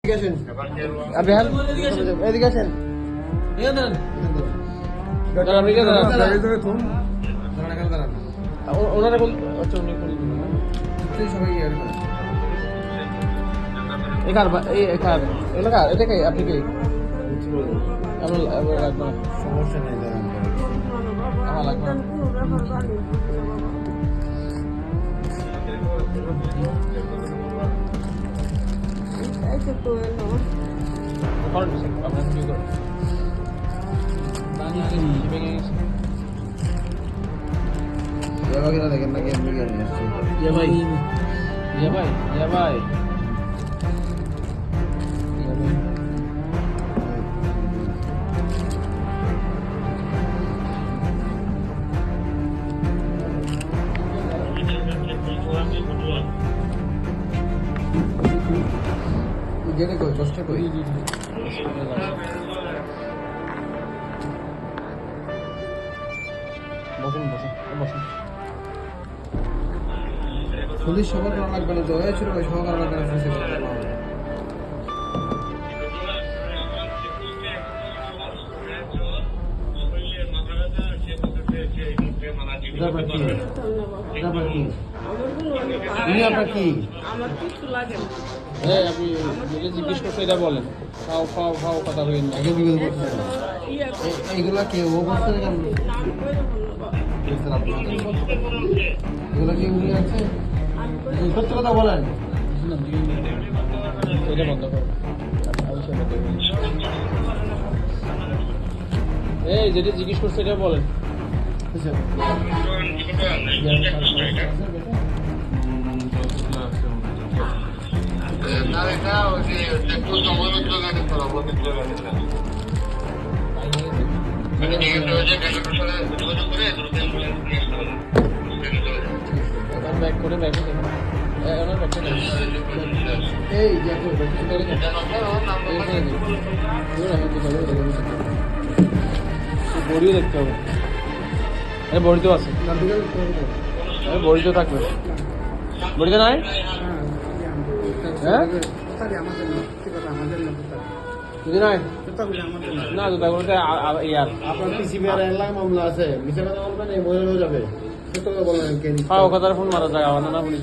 আপনি হাল এদিকে আছেন ওনারা আচ্ছা উনি সবাই এটা কে আপনি কে সমস্যা নেই আমার লাগবে দেখেন নাকি এমনি ভাই যেটা কই দশটা কই বসুন পুলিশ সবার করা লাগবে না, জয় ছিল ওই সবার করা লাগবে না। আপনার কি আপনি জিজ্ঞেস করছে এটা বলেন খাও খাও খাও কথা বলেন এইগুলা কে ও করছে এগুলো কি উনি আছে সত্যি কথা বলেন এটা বন্ধ করো এই যেটা জিজ্ঞেস করছে এটা বলেন বড়িও দেখতে হবে বড়িতেও আছে বড়িতেও থাকবে বড়িতে নাই হ্যাঁ যদি নাই না তো তারপরে আপনার পিসিবিআর মামলা আছে মিশা কথা বলবেন এই মহিলাও যাবে সত্য কথা বলবেন খাওয়া কথার ফোন মারা যায় আমার না পুলিশ